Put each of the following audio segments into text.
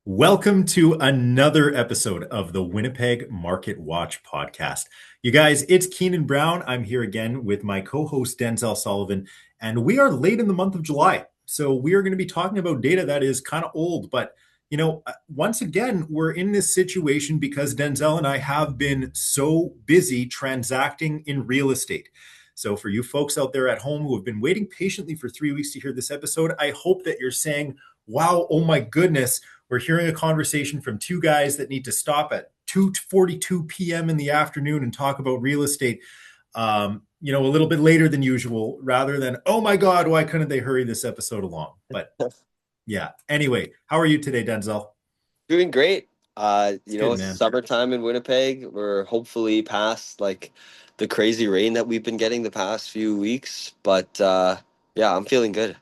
Welcome to another episode of the Winnipeg Market Watch podcast. You guys, it's Keenan Brown. I'm here again with my co-host Denzel Soliven, and we are late in the month of July. So we are going to be talking about data that is kind of old, but once again, we're in this situation because Denzel and I have been so busy transacting in real estate. So for you folks out there at home who have been waiting patiently for 3 weeks to hear this episode, I hope that you're saying, wow, oh my goodness, we're hearing a conversation from two guys that need to stop at 2:42 p.m. in the afternoon and talk about real estate, a little bit later than usual, rather than, oh my God, why couldn't they hurry this episode along? But yeah. Anyway, how are you today, Denzel? Doing great. It's good, man. Summertime in Winnipeg. We're hopefully past like the crazy rain that we've been getting the past few weeks. But yeah, I'm feeling good.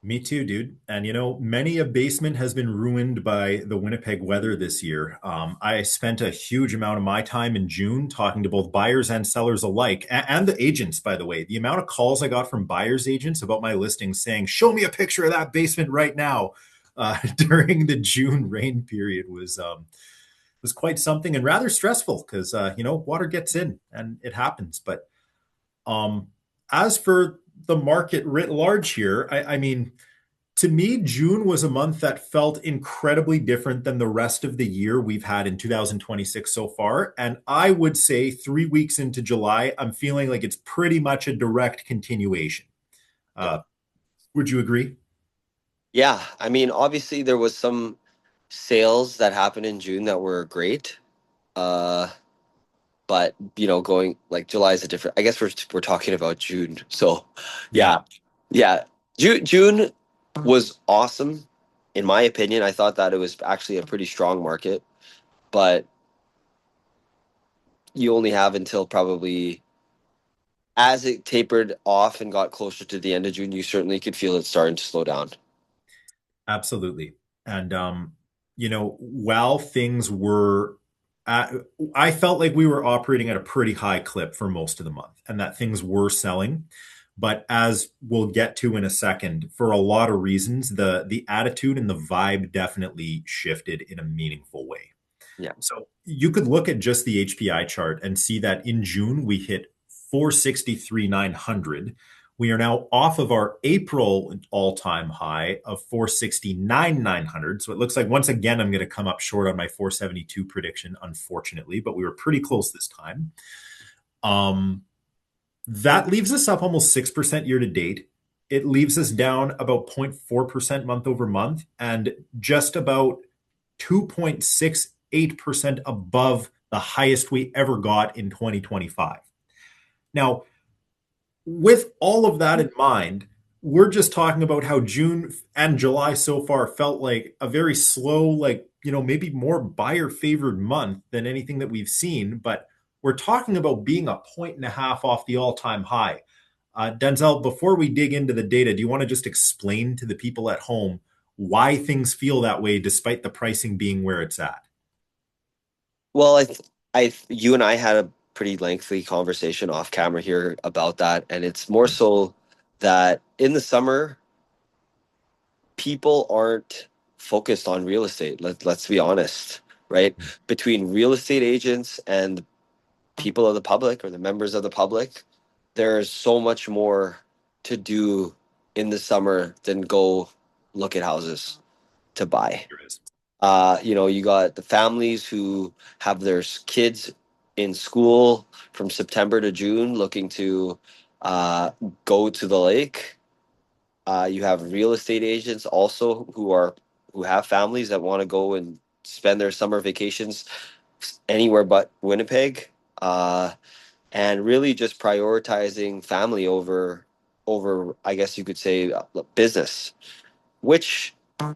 Me too, dude. And many a basement has been ruined by the Winnipeg weather this year. I spent a huge amount of my time in June talking to both buyers and sellers alike, and the agents, by the way. The amount of calls I got from buyers agents about my listings saying, "Show me a picture of that basement right now," during the June rain period was quite something and rather stressful because water gets in and it happens. But um, as for the market writ large here, I mean, to me, June was a month that felt incredibly different than the rest of the year we've had in 2026 so far. And I would say 3 weeks into July, I'm feeling like it's pretty much a direct continuation. Yeah. Uh, would you agree? Yeah. I mean, obviously there was some sales that happened in June that were great. Uh, but going like July is a different. I guess we're talking about June. So, yeah, Yeah. yeah. June was awesome, in my opinion. I thought that it was actually a pretty strong market, but you only have until probably as it tapered off and got closer to the end of June, you certainly could feel it starting to slow down. Absolutely. And while things were at, I felt like we were operating at a pretty high clip for most of the month and that things were selling. But as we'll get to in a second, for a lot of reasons, the attitude and the vibe definitely shifted in a meaningful way. Yeah. So you could look at just the HPI chart and see that in June we hit 463,900. We are now off of our April all-time high of 469,900. So it looks like once again I'm going to come up short on my 472 prediction, unfortunately, but we were pretty close this time. That leaves us up almost 6% year to date. It leaves us down about 0.4% month over month and just about 2.68% above the highest we ever got in 2025. Now, with all of that in mind, we're just talking about how June and July so far felt like a very slow, like, maybe more buyer favored month than anything that we've seen. But we're talking about being a point and a half off the all time high. Denzel, before we dig into the data, do you want to just explain to the people at home why things feel that way despite the pricing being where it's at? Well, you and I had a pretty lengthy conversation off camera here about that, and it's more so that in the summer, people aren't focused on real estate. Let's be honest, right? Between real estate agents and people of the public or the members of the public, there's so much more to do in the summer than go look at houses to buy. There is. You got the families who have their kids in school from September to June looking to uh, go to the lake. You have real estate agents also who have families that want to go and spend their summer vacations anywhere but Winnipeg. And really just prioritizing family over I guess you could say business, which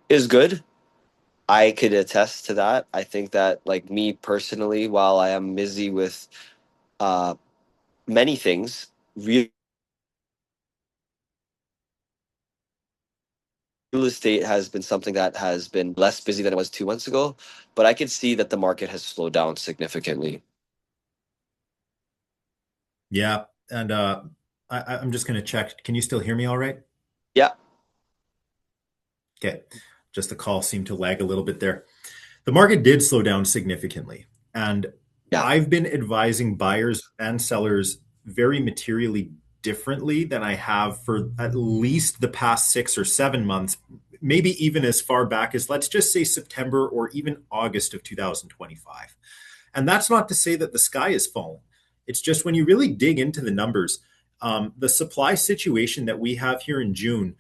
is good. I could attest to that. I think that, like me personally, while I am busy with uh, many things, real estate has been something that has been less busy than it was 2 months ago. But I could see that the market has slowed down significantly. Yeah. And I'm just going to check. Can you still hear me all right? Yeah. Okay. Just the call seemed to lag a little bit there. The market did slow down significantly. And Yeah. I've been advising buyers and sellers very materially differently than I have for at least the past 6 or 7 months, maybe even as far back as, let's just say, September or even August of 2025. And that's not to say that the sky is falling. It's just when you really dig into the numbers, the supply situation that we have here in June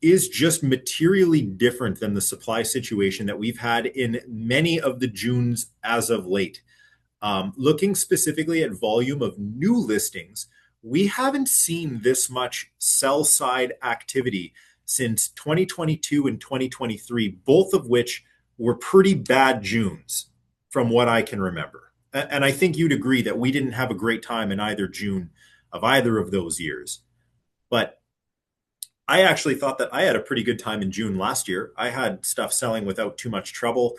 is just materially different than the supply situation that we've had in many of the Junes as of late. Looking specifically at volume of new listings, we haven't seen this much sell side activity since 2022 and 2023, both of which were pretty bad Junes from what I can remember. And I think you'd agree that we didn't have a great time in either June of either of those years. But I actually thought that I had a pretty good time in June last year. I had stuff selling without too much trouble.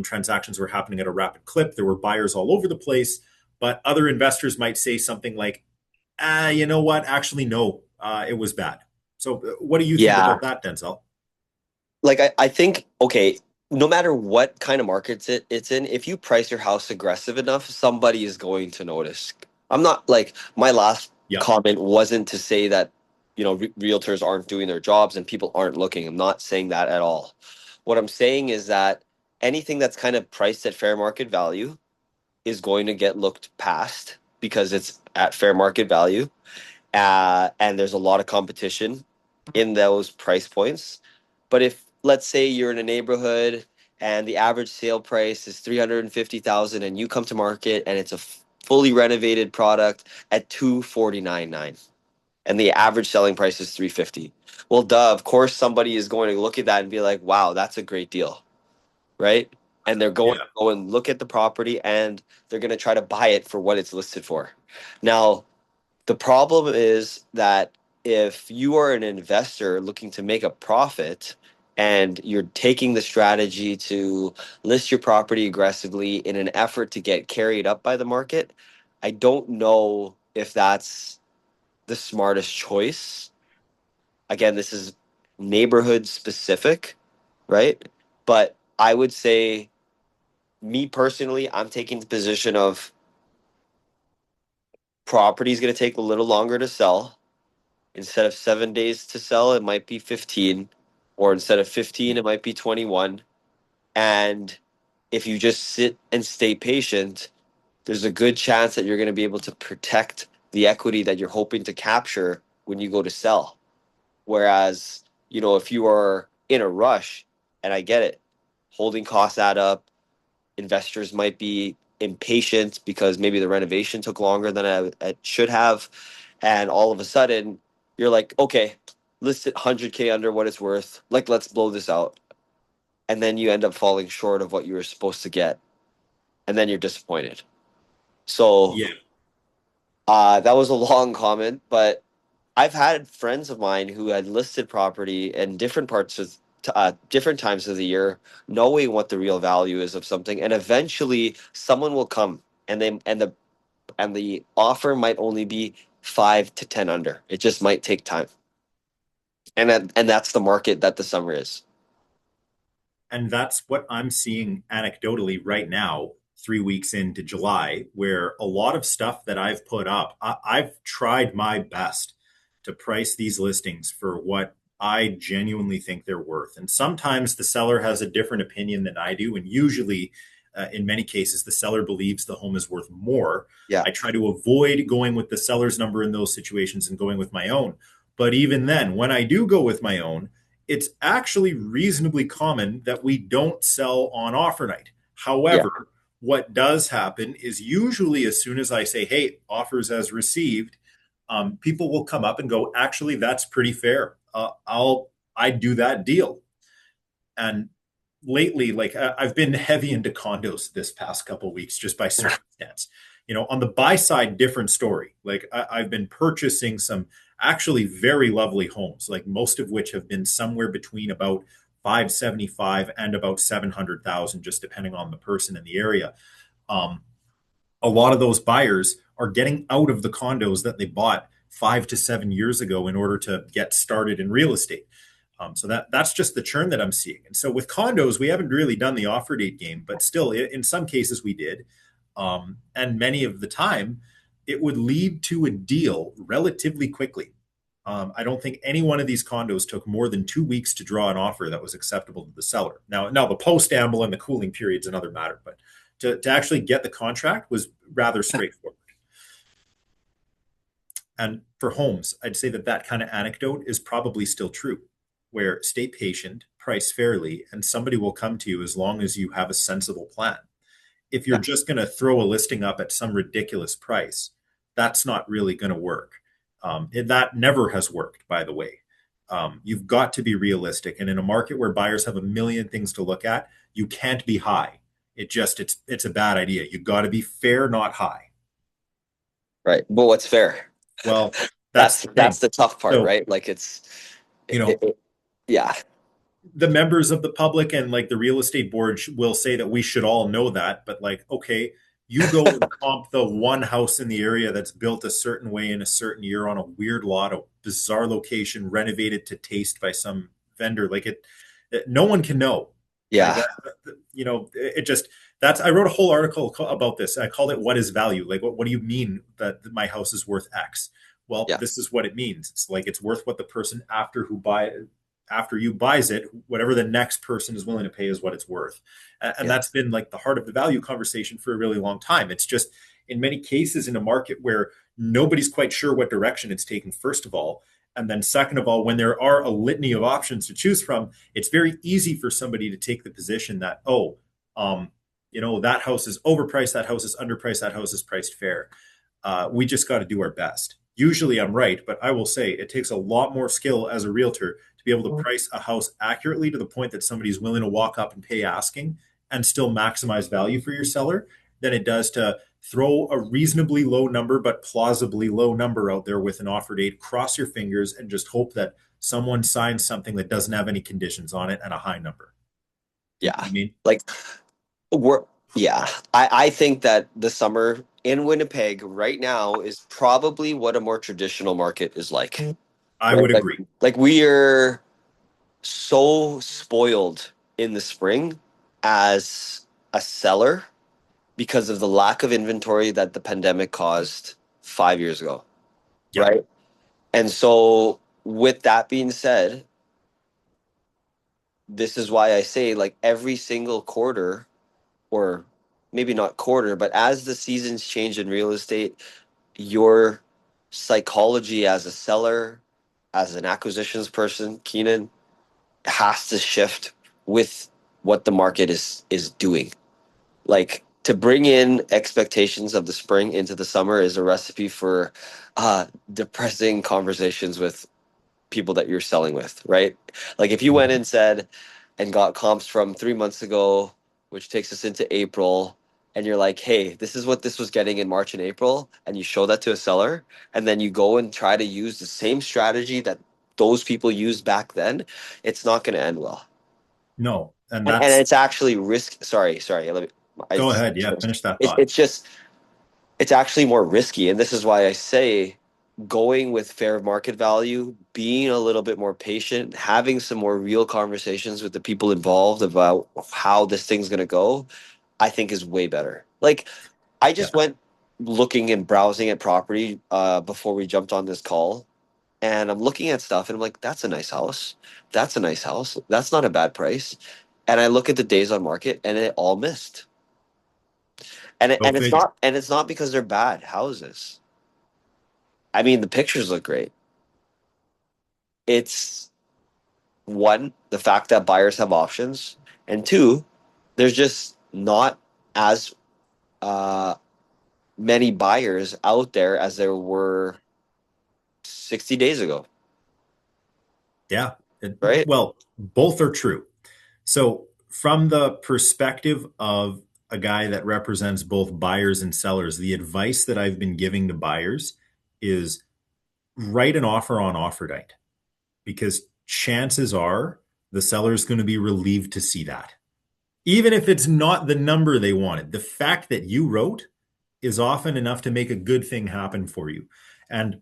Transactions were happening at a rapid clip. There were buyers all over the place, but other investors might say something like, you know what? Actually, no, it was bad. So, what do you think Yeah. about that, Denzel? Like I think, okay, no matter what kind of markets it's in, if you price your house aggressive enough, somebody is going to notice. I'm not like my last Yeah, comment wasn't to say that, realtors aren't doing their jobs and people aren't looking. I'm not saying that at all. What I'm saying is that anything that's kind of priced at fair market value is going to get looked past because it's at fair market value. And there's a lot of competition in those price points. But if let's say you're in a neighborhood and the average sale price is 350,000 and you come to market and it's a fully renovated product at 249.9 and the average selling price is 350. Well, duh, of course somebody is going to look at that and be like, "Wow, that's a great deal." Right? And they're going to yeah, go and look at the property and they're going to try to buy it for what it's listed for. Now, the problem is that if you are an investor looking to make a profit and you're taking the strategy to list your property aggressively in an effort to get carried up by the market, I don't know if that's the smartest choice. Again, this is neighborhood specific, right? But I would say, me personally, I'm taking the position of property is going to take a little longer to sell. Instead of 7 days to sell, it might be 15, or instead of 15, it might be 21. And if you just sit and stay patient, there's a good chance that you're going to be able to protect the equity that you're hoping to capture when you go to sell. Whereas, if you are in a rush, and I get it, holding costs add up, investors might be impatient because maybe the renovation took longer than it should have, and all of a sudden you're like, okay, list it 100K under what it's worth, like let's blow this out, and then you end up falling short of what you were supposed to get, and then you're disappointed. So yeah. that was a long comment, but I've had friends of mine who had listed property in different parts of different times of the year, knowing what the real value is of something, and eventually someone will come and the offer might only be 5 to 10 under. It just might take time, and that's the market that the summer is. And that's what I'm seeing anecdotally right now, 3 weeks into July, where a lot of stuff that I've put up, I've tried my best to price these listings for what I genuinely think they're worth. And sometimes the seller has a different opinion than I do. And usually, in many cases, the seller believes the home is worth more. Yeah, I try to avoid going with the seller's number in those situations and going with my own. But even then, when I do go with my own, it's actually reasonably common that we don't sell on offer night. yeah, However, what does happen is usually as soon as I say, hey, offers as received, people will come up and go, actually, that's pretty fair. I'd do that deal. And lately, like I've been heavy into condos this past couple of weeks just by circumstance. On the buy side, different story. Like I've been purchasing some actually very lovely homes, like most of which have been somewhere between about 575 and about 700,000, just depending on the person in the area. Um, a lot of those buyers are getting out of the condos that they bought 5 to 7 years ago in order to get started in real estate. So that's just the churn that I'm seeing. And so with condos, we haven't really done the offer date game, but still, in some cases we did. And many of the time, it would lead to a deal relatively quickly. I don't think any one of these condos took more than 2 weeks to draw an offer that was acceptable to the seller. Now the post amble and the cooling period is another matter, but to actually get the contract was rather straightforward. And for homes, I'd say that kind of anecdote is probably still true, where stay patient, price fairly, and somebody will come to you as long as you have a sensible plan. If you're Yeah. just going to throw a listing up at some ridiculous price, that's not really going to work. That never has worked, by the way. You've got to be realistic, and in a market where buyers have a million things to look at, you can't be high. It's a bad idea. You've got to be fair, not high. Right. But what's fair? Well, that's That's the that's thing. the tough part, So, right? Like you it, know, it, it- yeah, the members of the public and like the real estate board will say that we should all know that, but like, okay, you go and comp the one house in the area that's built a certain way in a certain year on a weird lot, a bizarre location, renovated to taste by some vendor. Like no one can know. Like yeah, it just that's I wrote a whole article about this. I called it "What is value?" Like, what do you mean that my house is worth X? Well, yeah, this is what it means. It's like it's worth what the person after you buys it, whatever the next person is willing to pay is what it's worth. And yeah, that's been like the heart of the value conversation for a really long time. It's just in many cases in a market where nobody's quite sure what direction it's taking, first of all. And then, second of all, when there are a litany of options to choose from, it's very easy for somebody to take the position that, um, that house is overpriced, that house is underpriced, that house is priced fair. We just got to do our best. Usually I'm right, but I will say it takes a lot more skill as a realtor to be able to price a house accurately to the point that somebody's willing to walk up and pay asking and still maximize value for your seller than it does to throw a reasonably low number, but plausibly low number out there with an offer date, cross your fingers, and just hope that someone signs something that doesn't have any conditions on it and a high number. You know yeah. what I mean? Like we're yeah. I think that the summer in Winnipeg right now is probably what a more traditional market is like. I Right? would agree. Like we are so spoiled in the spring as a seller because of the lack of inventory that the pandemic caused 5 years ago, Yeah. right? And so, with that being said, this is why I say, like, every single quarter, or maybe not quarter, but as the seasons change in real estate, your psychology as a seller, as an acquisitions person, Keenan, has to shift with what the market is doing. Like to bring in expectations of the spring into the summer is a recipe for depressing conversations with people that you're selling with, right? Like if you went and said and got comps from 3 months ago, which takes us into April, and you're like, hey, this is what this was getting in March and April, and you show that to a seller, and then you go and try to use the same strategy that those people used back then, it's not going to end well. No. And And that's it's actually risk. Sorry. Let me. go It's, ahead. Yeah. Finish that it's thought. it's just it's actually more risky, and this is why I say going with fair market value, being a little bit more patient, having some more real conversations with the people involved about how this thing's gonna go, I think is way better. Like I Yeah. just went looking and browsing at property before we jumped on this call, and I'm looking at stuff, and I'm like, that's a nice house. That's a nice house. That's not a bad price. And I look at the days on market, and it all missed. Go figure. And it's not because they're bad houses. I mean, the pictures look great. It's one, the fact that buyers have options, and two, there's just not as uh, many buyers out there as there were 60 days ago, Yeah. right? Well, both are true. So, from the perspective of a guy that represents both buyers and sellers, the advice that I've been giving to buyers is write an offer on offer night because chances are the seller is going to be relieved to see that. Even if it's not the number they wanted, the fact that you wrote is often enough to make a good thing happen for you. And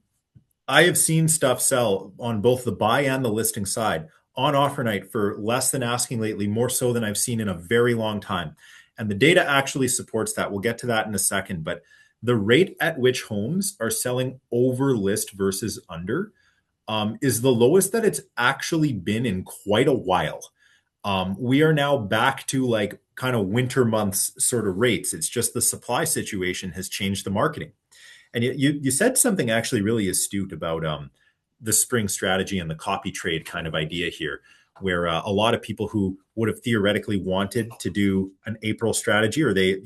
I have seen stuff sell on both the buy and the listing side on offer night for less than asking lately, more so than I've seen in a very long time. And the data actually supports that. We'll get to that in a second. But the rate at which homes are selling over list versus under is the lowest that it's actually been in quite a while. We are now back to like kind of winter months sort of rates. It's just the supply situation has changed the marketing. And you said something actually really astute about the spring strategy and the copy trade kind of idea here, where a lot of people who would have theoretically wanted to do an April strategy, or they,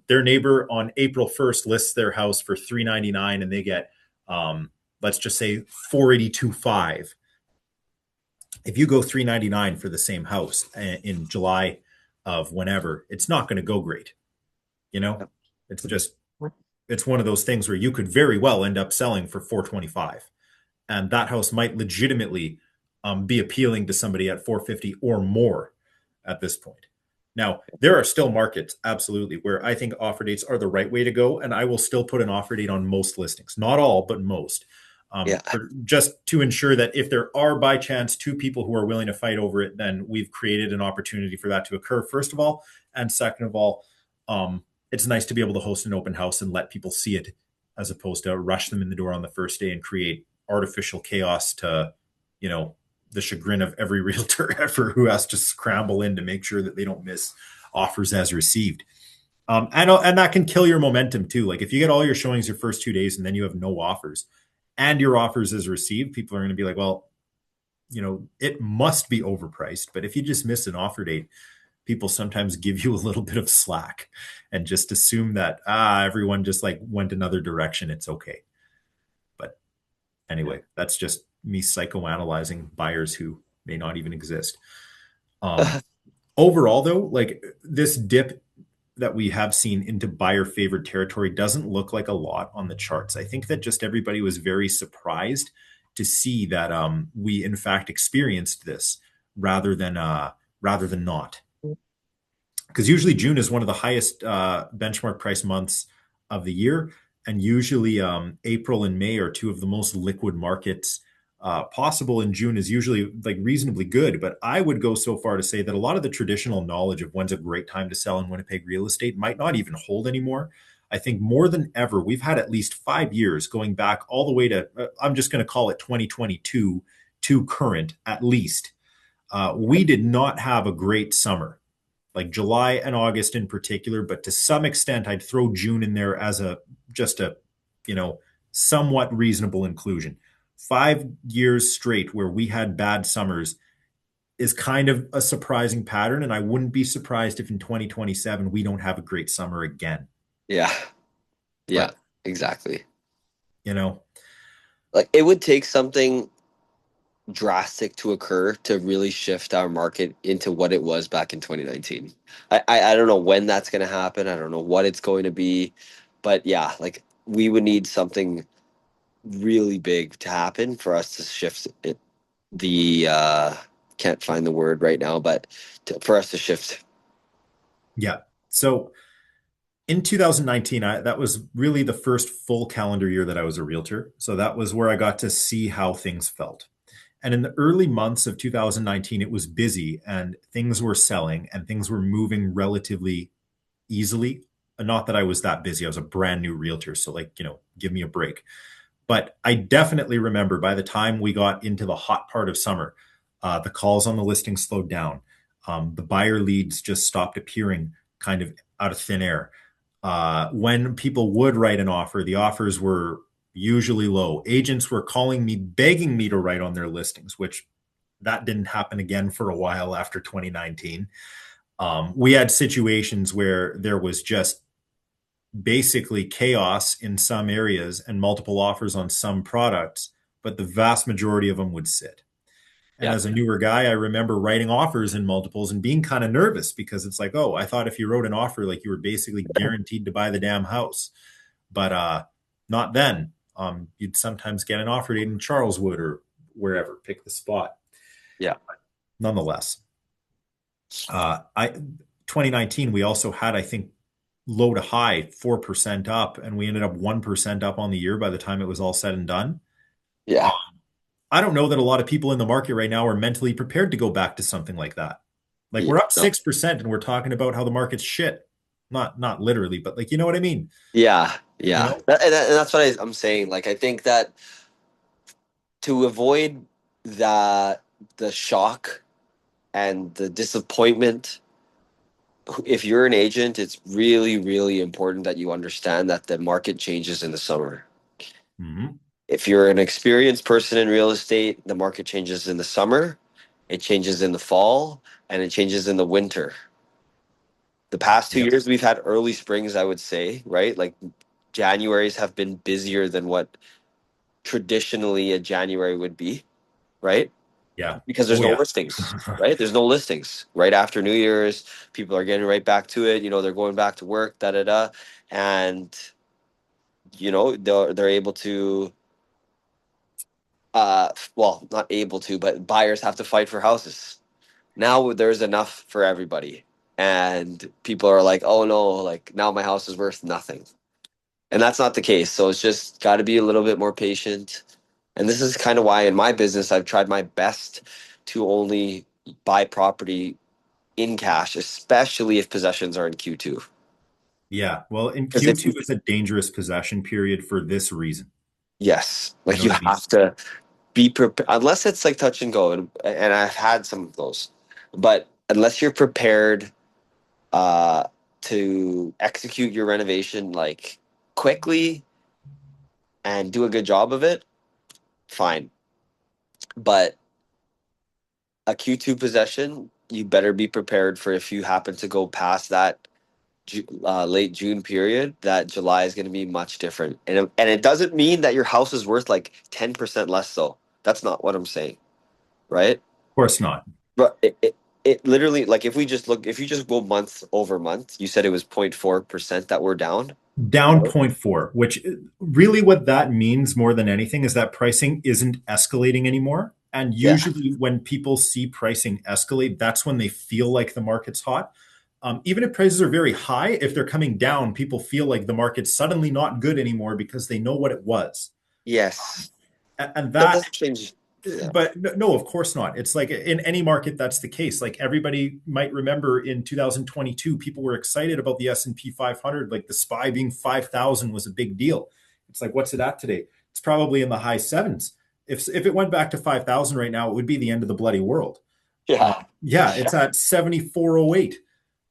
their neighbor on April 1st lists their house for $399 and they get, let's just say 482.5. If you go 399 for the same house in July of whenever, it's not going to go great. It's just, it's one of those things where you could very well end up selling for 425, and that house might legitimately be appealing to somebody at 450 or more at this point. Now, there are still markets, absolutely, where I think offer dates are the right way to go, and I will still put an offer date on most listings. Not all, but most. Just to ensure that if there are by chance two people who are willing to fight over it, then we've created an opportunity for that to occur, first of all. And second of all, it's nice to be able to host an open house and let people see it, as opposed to rush them in the door on the first day and create artificial chaos to, the chagrin of every realtor ever who has to scramble in to make sure that they don't miss offers as received. And that can kill your momentum too. Like if you get all your showings your first 2 days and then you have no offers and your offers as received, people are going to be like, well, it must be overpriced. But if you just miss an offer date, people sometimes give you a little bit of slack and just assume that, everyone just like went another direction. It's okay. But anyway, that's just me psychoanalyzing buyers who may not even exist. Overall, though, like this dip that we have seen into buyer favored territory doesn't look like a lot on the charts. I think that just everybody was very surprised to see that we in fact experienced this rather than not. Because usually June is one of the highest benchmark price months of the year, and usually April and May are two of the most liquid markets possible. In June is usually like reasonably good, but I would go so far to say that a lot of the traditional knowledge of when's a great time to sell in Winnipeg real estate might not even hold anymore. I think more than ever, we've had at least 5 years going back all the way to, I'm just going to call it 2022 to current, at least. We did not have a great summer, like July and August in particular, but to some extent, I'd throw June in there as just a somewhat reasonable inclusion. 5 years straight where we had bad summers is kind of a surprising pattern. And I wouldn't be surprised if in 2027, we don't have a great summer again. Yeah. Yeah, But, exactly. Like it would take something drastic to occur to really shift our market into what it was back in 2019. I don't know when that's going to happen. I don't know what it's going to be, but yeah, like we would need something really big to happen for us to shift it. Can't find the word right now, but for us to shift. Yeah. So in 2019, that was really the first full calendar year that I was a realtor. So that was where I got to see how things felt. And in the early months of 2019, it was busy and things were selling and things were moving relatively easily. Not that I was that busy. I was a brand new realtor. So give me a break. But I definitely remember by the time we got into the hot part of summer, the calls on the listing slowed down. The buyer leads just stopped appearing kind of out of thin air. When people would write an offer, the offers were usually low. Agents were calling me, begging me to write on their listings, which that didn't happen again for a while after 2019. We had situations where there was just basically chaos in some areas and multiple offers on some products, but the vast majority of them would sit. And as a newer guy, I remember writing offers in multiples and being kind of nervous because it's like, oh, I thought if you wrote an offer, like you were basically guaranteed to buy the damn house. But not then. You'd sometimes get an offer date in Charleswood or wherever, pick the spot. Yeah. But nonetheless, 2019, we also had, I think, low to high 4% up, and we ended up 1% up on the year by the time it was all said and done. Yeah. I don't know that a lot of people in the market right now are mentally prepared to go back to something like that. Like Yeah, we're up no. 6% and we're talking about how the market's shit. Not literally, but like you know what I mean? Yeah, You yeah. know? And that's what I'm saying. Like, I think that to avoid that the shock and the disappointment, if you're an agent, it's really, really important that you understand that the market changes in the summer. Hmm. If you're an experienced person in real estate, the market changes in the summer, it changes in the fall, and it changes in the winter. The past two Yep. years, we've had early springs, I would say, right? Like Januaries have been busier than what traditionally a January would be, right? Yeah. Because there's Oh no yeah. listings, right? There's no listings. Right after New Year's, people are getting right back to it. They're going back to work, da da da, and they're able to, well, not able to, but buyers have to fight for houses. Now there's enough for everybody, and people are like, oh no, like now my house is worth nothing, and that's not the case. So it's just got to be a little bit more patient. And this is kind of why in my business I've tried my best to only buy property in cash, especially if possessions are in Q2. Yeah. Well, in Because if Q2 is a dangerous possession period for this reason. yes, You know like you what I mean? have to be prepared, unless it's like touch and go, and I've had some of those, but unless you're prepared uh, to execute your renovation like quickly and do a good job of it, fine. But a Q2 possession, you better be prepared for if you happen to go past that late June period, that July is going to be much different. And it doesn't mean that your house is worth like 10% less though. That's not what I'm saying, right? Of course not. But it literally, like, if you just go month over month, you said it was 0.4% that we're down. Down zero Right. point 0.4, which really what that means more than anything is that pricing isn't escalating anymore. And Yeah. usually when people see pricing escalate, that's when they feel like the market's hot. Even if prices are very high, if they're coming down, people feel like the market's suddenly not good anymore because they know what it was. Yes. And That that doesn't change. Yeah. but no, of course not. It's like in any market that's the case. Like everybody might remember in 2022, people were excited about the S&P 500, like the SPY being 5,000 was a big deal. It's like, what's it at today? It's probably in the high sevens. If it went back to 5,000 right now, it would be the end of the bloody world. Yeah. Yeah, Yeah. it's at 7408.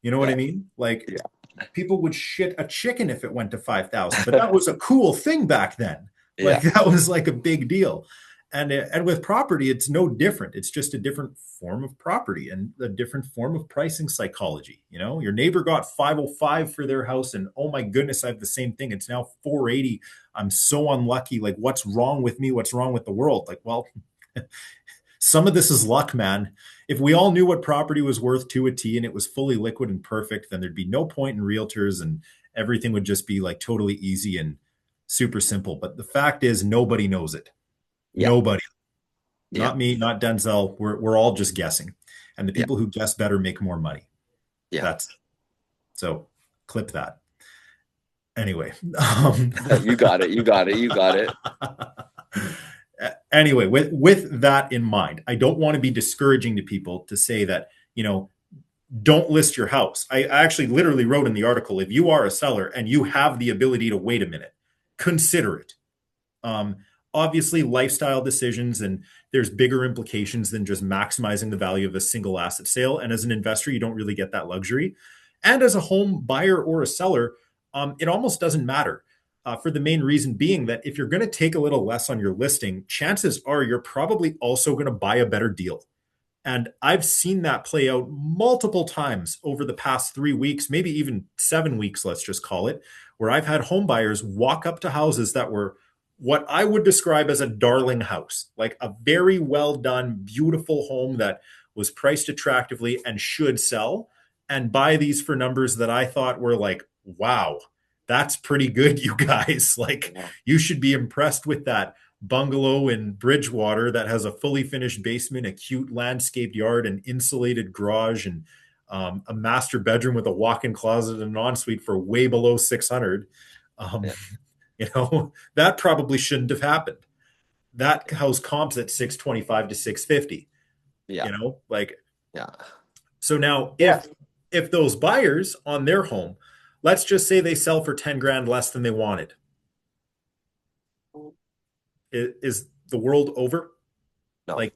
You know what I Yeah. mean? Like Yeah. people would shit a chicken if it went to 5,000, but that was a cool thing back then. Like Yeah. that was like a big deal. And with property, it's no different. It's just a different form of property and a different form of pricing psychology. Your neighbor got 505 for their house, and oh my goodness, I have the same thing. It's now 480. I'm so unlucky. Like, what's wrong with me? What's wrong with the world? Like, well, some of this is luck, man. If we all knew what property was worth to a T and it was fully liquid and perfect, then there'd be no point in realtors and everything would just be like totally easy and super simple. But the fact is, nobody knows it. Yeah. Nobody. Yeah. Not me, not Denzel. We're all just guessing. And the Yeah. people who guess better make more money. Yeah. That's so clip that. Anyway. You got it. You got it. You got it. Anyway, with that in mind, I don't want to be discouraging to people to say that, don't list your house. I actually literally wrote in the article, if you are a seller and you have the ability to wait a minute, consider it. Um, Obviously, lifestyle decisions and there's bigger implications than just maximizing the value of a single asset sale. And as an investor, you don't really get that luxury. And as a home buyer or a seller, it almost doesn't matter. For the main reason being that if you're going to take a little less on your listing, chances are you're probably also going to buy a better deal. And I've seen that play out multiple times over the past 3 weeks, maybe even 7 weeks, let's just call it, where I've had home buyers walk up to houses that were what I would describe as a darling house, like a very well done, beautiful home that was priced attractively and should sell, and buy these for numbers that I thought were like, wow, that's pretty good, you guys. Like, Yeah. you should be impressed with that bungalow in Bridgewater that has a fully finished basement, a cute landscaped yard, an insulated garage, and a master bedroom with a walk-in closet and an ensuite for way below 600. Um, Yeah. that probably shouldn't have happened. that house comps at 625 to 650, Yeah. like, Yeah. so now Yeah. if those buyers on their home, let's just say they sell for 10 grand less than they wanted, is the world over? No. Like,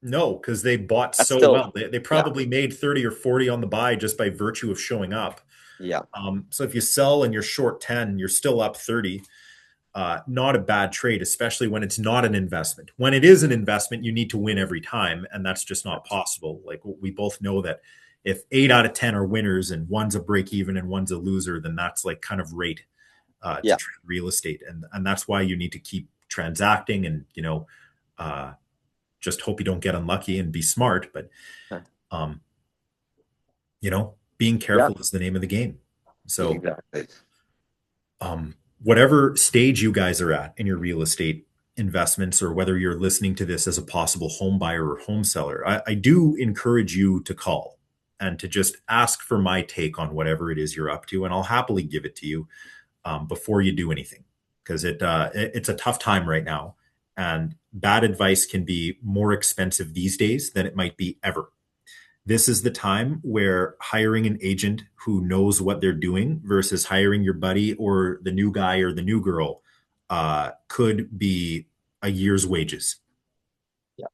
no, because they bought That's so still, well. They yeah. probably made 30 or 40 on the buy just by virtue of showing up. Yeah. So if you sell and you're short 10, you're still up 30. Not a bad trade, especially when it's not an investment. When it is an investment, you need to win every time, and that's just not possible. Like, we both know that if 8 out of 10 are winners and one's a break even and one's a loser, then that's like kind of rate to Yeah. trade real estate, and that's why you need to keep transacting and uh, just hope you don't get unlucky and be smart. But um, being Yeah. careful is the name of the game. So Exactly. whatever stage you guys are at in your real estate investments, or whether you're listening to this as a possible home buyer or home seller, I do encourage you to call and to just ask for my take on whatever it is you're up to, and I'll happily give it to you before you do anything, because it's a tough time right now, and bad advice can be more expensive these days than it might be ever. This is the time where hiring an agent who knows what they're doing versus hiring your buddy or the new guy or the new girl could be a year's wages. Yeah.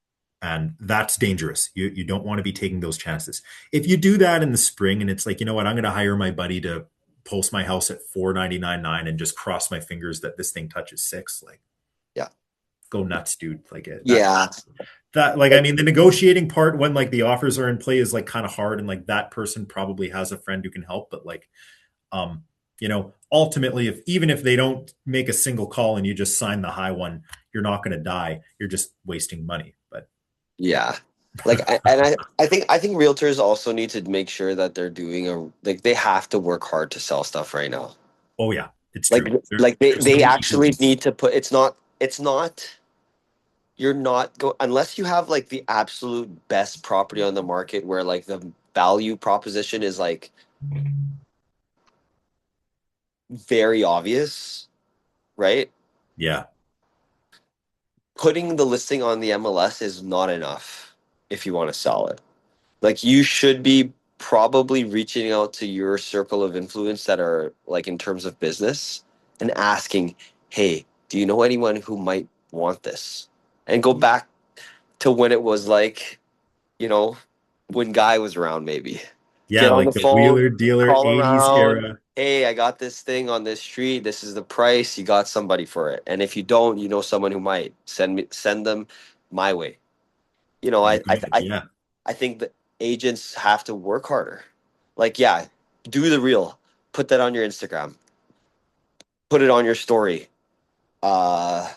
And that's dangerous. You don't want to be taking those chances. If you do that in the spring and it's like, you know what, I'm going to hire my buddy to post my house at 499.9 and just cross my fingers that this thing touches six, like, Yeah. go nuts, dude. Like, Yeah. that, like, I mean, the negotiating part when like the offers are in play is like kind of hard, and like that person probably has a friend who can help, but like, ultimately, if even if they don't make a single call and you just sign the high one, you're not going to die, you're just wasting money. But Yeah. Like I think realtors also need to make sure that they're doing like they have to work hard to sell stuff right now. oh yeah, it's Like true. like There's they no actually easy. need to put it's not you're not go unless you have like the absolute best property on the market where like the value proposition is like very obvious, right? Yeah. Putting the listing on the MLS is not enough if you want to sell it. Like you should be probably reaching out to your circle of influence that are like in terms of business and asking, "Hey, do you know anyone who might want this?" And go back to when it was like, you know, when Guy was around maybe. Yeah, Get on the like the phone, wheeler dealer call 80s around. era. Hey, I got this thing on this street. This is the price. You got somebody for it. And if you don't, you know someone who might send them my way. You know, You I I got it. I, Yeah. I think that agents have to work harder. Like, yeah, do the real. Put that on your Instagram. Put it on your story. Uh,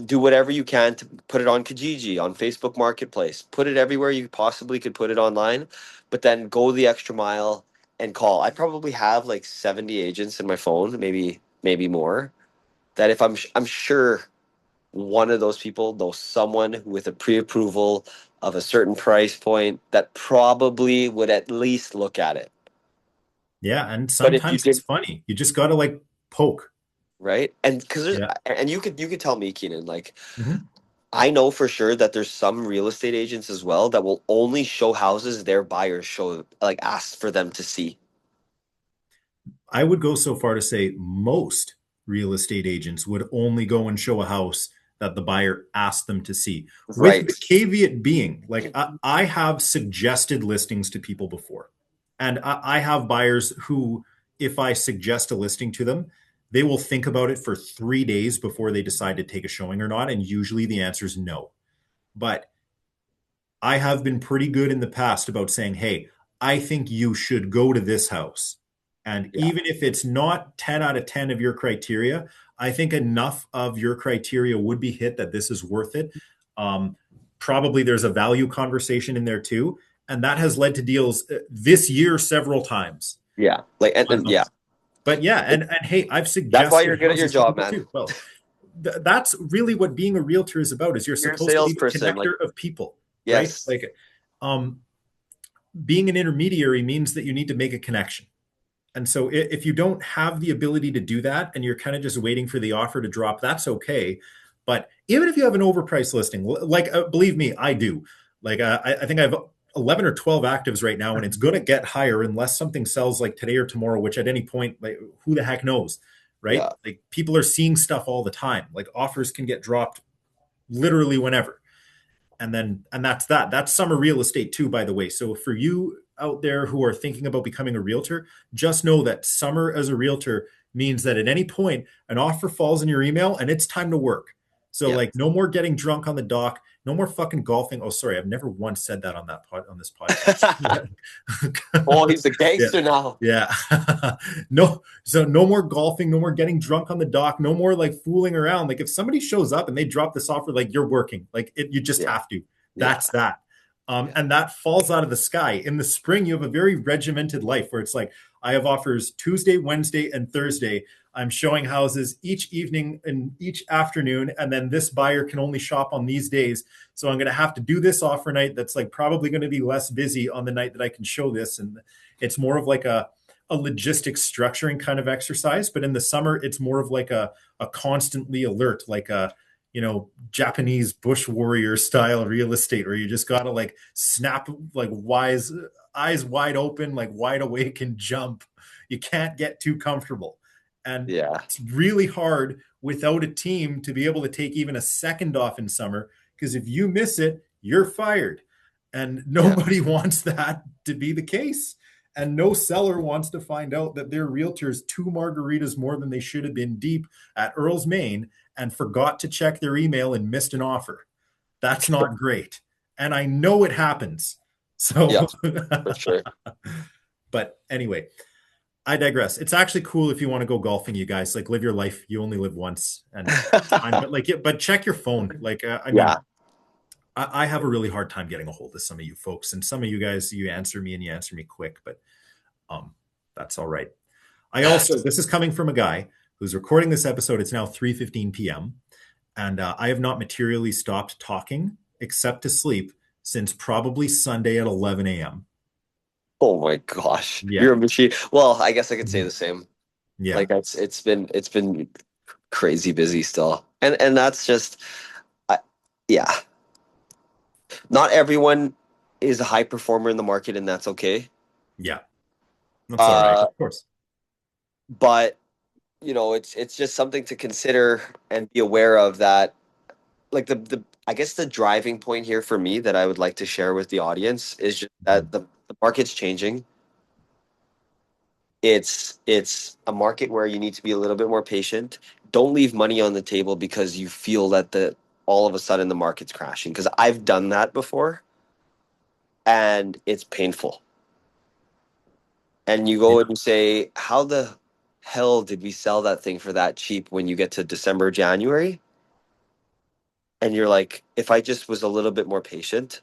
do whatever you can to put it on Kijiji, on Facebook Marketplace. Put it everywhere you possibly could put it online, but then go the extra mile and call. I probably have like 70 agents in my phone, maybe more. That if I'm sure one of those people knows someone with a pre-approval of a certain price point that probably would at least look at it. Yeah, and But if you sometimes it's did, funny. You just got to like poke. right? And because there's, Yeah. and you could tell me, Keenan, like Mhm. I know for sure that there's some real estate agents as well that will only show houses their buyers show, like ask for them to see. I would go so far to say most real estate agents would only go and show a house that the buyer asked them to see, with Right. the caveat being, like, I have suggested listings to people before. And I have buyers who, if I suggest a listing to them, they will think about it for 3 days before they decide to take a showing or not. And usually the answer is no. But I have been pretty good in the past about saying, hey, I think you should go to this house. And Yeah. even if it's not 10 out of 10 of your criteria, I think enough of your criteria would be hit that this is worth it. Um, Probably there's a value conversation in there too. And that has led to deals this year several times. Yeah. Like, and yeah, But yeah, and hey, I've that's why suggested you're good at your houses to job, people man. too. Well, that's really what being a realtor is about, is you're You're a supposed to be the salesperson. Like, connector of people, right? yes. Like, um being an intermediary means that you need to make a connection. And so if you don't have the ability to do that and you're kind of just waiting for the offer to drop, that's okay. But even if you have an overpriced listing, like believe me, I do. Like I think I have 11 or 12 actives right now, and it's going to get higher unless something sells like today or tomorrow, which at any point, like who the heck knows, right? Yeah. Like people are seeing stuff all the time. Like offers can get dropped literally whenever. And that's summer real estate too, by the way. So for you out there who are thinking about becoming a realtor, just know that summer as a realtor means that at any point an offer falls in your email and it's time to work. So Yeah. like no more getting drunk on the dock, no more fucking golfing. Oh, sorry, I've never once said that on this podcast. Oh, he's a Yeah. gangster now. Yeah. No, so no more golfing, no more getting drunk on the dock, no more like fooling around. Like if somebody shows up and they drop this offer, like you're working, like you just Yeah. have to. Yeah. That's that. Yeah. And that falls out of the sky. In the spring, you have a very regimented life where it's like, I have offers Tuesday, Wednesday, and Thursday. I'm showing houses each evening and each afternoon. And then this buyer can only shop on these days. So I'm going to have to do this offer night that's like probably going to be less busy on the night that I can show this. And it's more of like a logistics structuring kind of exercise. But in the summer, it's more of like a constantly alert, like a, Japanese bush warrior style real estate where you just got to like snap, like eyes wide open, like wide awake and jump. You can't get too comfortable. And Yeah. it's really hard without a team to be able to take even a second off in summer, because if you miss it, you're fired. And nobody wants that to be the case. And no seller wants to find out that their realtor's 2 margaritas more than they should have been deep at Earl's Main and forgot to check their email and missed an offer. That's not great. And I know it happens. Yeah, So, for sure. but anyway, I digress. It's actually cool if you want to go golfing, you guys. Like, live your life. You only live once, and it's fine. But like, but check your phone. Like, I mean, Yeah. I have a really hard time getting a hold of some of you folks, and some of you guys, you answer me and you answer me quick, but um, that's all right. This is coming from a guy who's recording this episode. It's now 3:15 p.m. And I have not materially stopped talking except to sleep since probably Sunday at 11 a.m. Oh my gosh. Yeah. You're a machine. Well, I guess I could say the same. Yeah. Like it's been crazy busy still. And that's just I, yeah. Not everyone is a high performer in the market, and that's okay. Yeah. That's all right. Of course. But it's just something to consider and be aware of, that like the I guess the driving point here for me that I would like to share with the audience is just that the market's changing. It's a market where you need to be a little bit more patient. Don't leave money on the table because you feel that the all of a sudden the market's crashing, because I've done that before and it's painful. And you go Yeah. and say, how the hell did we sell that thing for that cheap when you get to December, January? And you're like, if I just was a little bit more patient,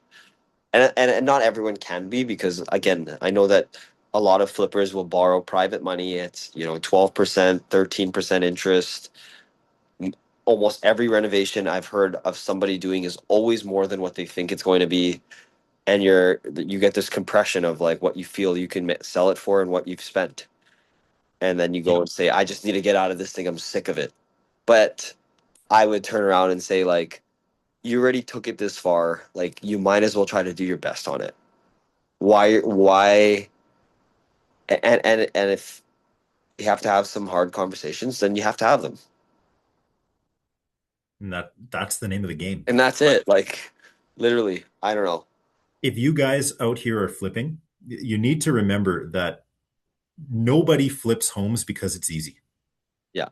and not everyone can be, because again, I know that a lot of flippers will borrow private money. It's 12%, 13% interest. Almost every renovation I've heard of somebody doing is always more than what they think it's going to be, and you get this compression of like what you feel you can sell it for and what you've spent, and then you go and say, I just need to get out of this thing, I'm sick of it. But I would turn around and say, like, you already took it this far, like you might as well try to do your best on it. Why and if you have to have some hard conversations, then you have to have them, And that's the name of the game. and that's it. Like, literally, I don't know. If you guys out here are flipping, you need to remember that nobody flips homes because it's easy. Yeah.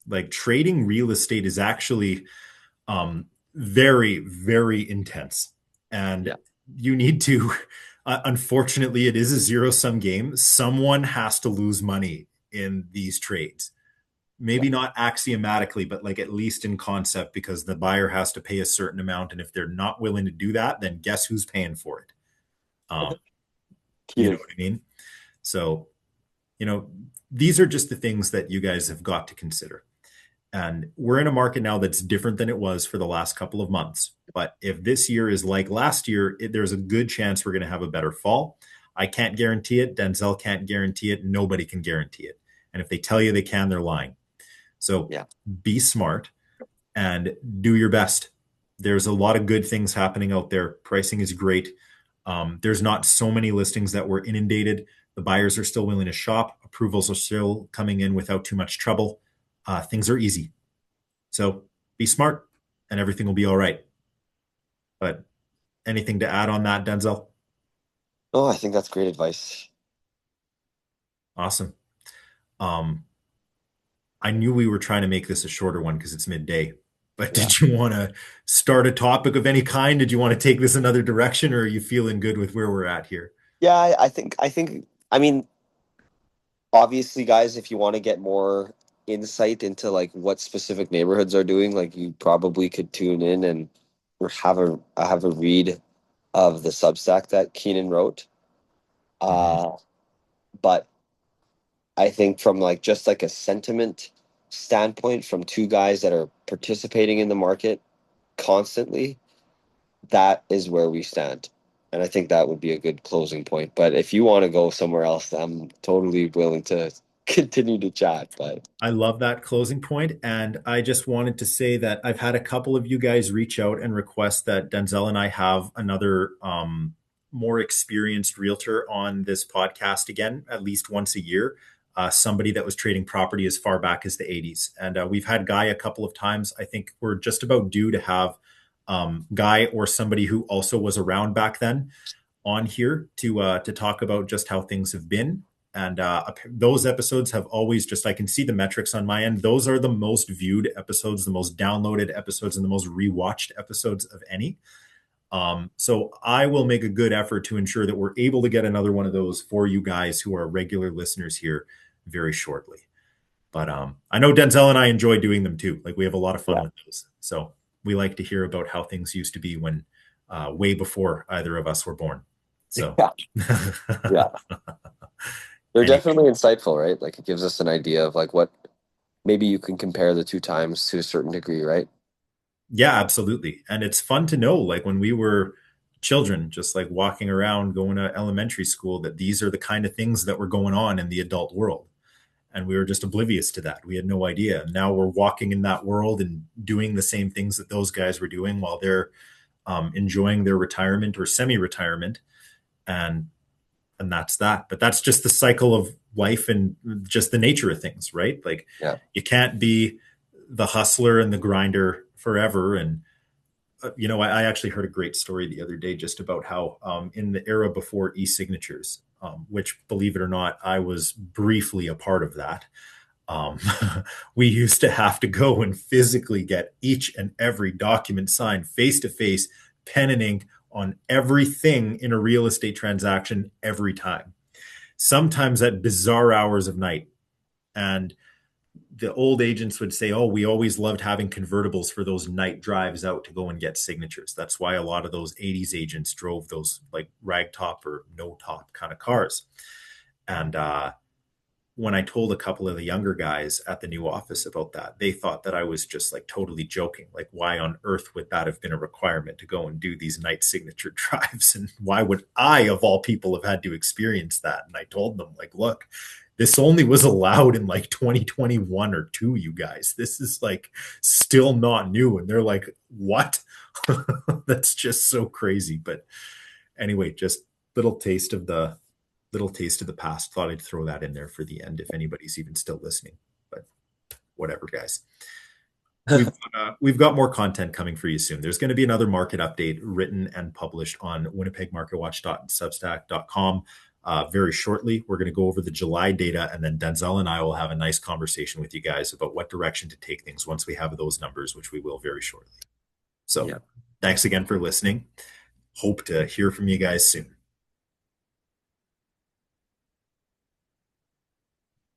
Like trading real estate is actually very, very intense. And you need to, unfortunately, it is a zero-sum game. Someone has to lose money in these trades. Maybe not axiomatically, but like at least in concept, because the buyer has to pay a certain amount. And if they're not willing to do that, then guess who's paying for it? You know what I mean? So, these are just the things that you guys have got to consider. And we're in a market now that's different than it was for the last couple of months. But if this year is like last year, there's a good chance we're going to have a better fall. I can't guarantee it. Denzel can't guarantee it. Nobody can guarantee it. And if they tell you they can, they're lying. So Yeah. be smart and do your best. There's a lot of good things happening out there. Pricing is great. There's not so many listings that were inundated. The buyers are still willing to shop. Approvals are still coming in without too much trouble. Things are easy. So be smart and everything will be all right. But anything to add on that, Denzel? Oh, I think that's great advice. Awesome. Um, I knew we were trying to make this a shorter one because it's midday. But Yeah. did you want to start a topic of any kind? Did you want to take this another direction, or are you feeling good with where we're at here? Yeah, I mean, obviously, guys, if you want to get more insight into like what specific neighborhoods are doing, like you probably could tune in and have a read of the Substack that Keenan wrote. Mhm. Uh, but I think from like just like a sentiment standpoint, from two guys that are participating in the market constantly, that is where we stand. And I think that would be a good closing point. But if you want to go somewhere else, I'm totally willing to continue to chat. But I love that closing point. And I just wanted to say that I've had a couple of you guys reach out and request that Denzel and I have another more experienced realtor on this podcast again, at least once a year. Somebody that was trading property as far back as the 80s. And we've had Guy a couple of times. I think we're just about due to have Guy or somebody who also was around back then on here to talk about just how things have been. And those episodes have always just, I can see the metrics on my end. Those are the most viewed episodes, the most downloaded episodes, and the most rewatched episodes of any. So I will make a good effort to ensure that we're able to get another one of those for you guys who are regular listeners here very shortly. But I know Denzel and I enjoy doing them too. Like we have a lot of fun yeah, with those. So we like to hear about how things used to be when way before either of us were born. So yeah, yeah, they're anyway, definitely insightful, right? Like it gives us an idea of like what maybe you can compare the two times to a certain degree, right? yeah, absolutely. And it's fun to know, like when we were children, just like walking around, going to elementary school, that these are the kind of things that were going on in the adult world. And we were just oblivious to that. We had no idea. Now we're walking in that world and doing the same things that those guys were doing while they're enjoying their retirement or semi-retirement. And that's that. But that's just the cycle of life and just the nature of things, right? Like Yeah, you can't be the hustler and the grinder forever. And I actually heard a great story the other day just about how in the era before e-signatures, which, believe it or not, I was briefly a part of that. Um, we used to have to go and physically get each and every document signed face to face, pen and ink on everything in a real estate transaction every time, sometimes at bizarre hours of night. And the old agents would say, "Oh, we always loved having convertibles for those night drives out to go and get signatures." That's why a lot of those 80s agents drove those like rag top or no top kind of cars. And when I told a couple of the younger guys at the new office about that, they thought that I was just like totally joking. Like, why on earth would that have been a requirement to go and do these night signature drives? And why would I, of all people, have had to experience that? And I told them, like, look, this only was allowed in like 2021 or two, you guys. This is like still not new. And they're like, what? That's just so crazy. But anyway, just little taste of the little taste of the past. Thought I'd throw that in there for the end if anybody's even still listening. But whatever, guys. We've got more content coming for you soon. There's going to be another market update written and published on winnipegmarketwatch.substack.com very shortly. We're going to go over the July data, and then Denzel and I will have a nice conversation with you guys about what direction to take things once we have those numbers, which we will very shortly. So yeah. thanks again for listening. Hope to hear from you guys soon.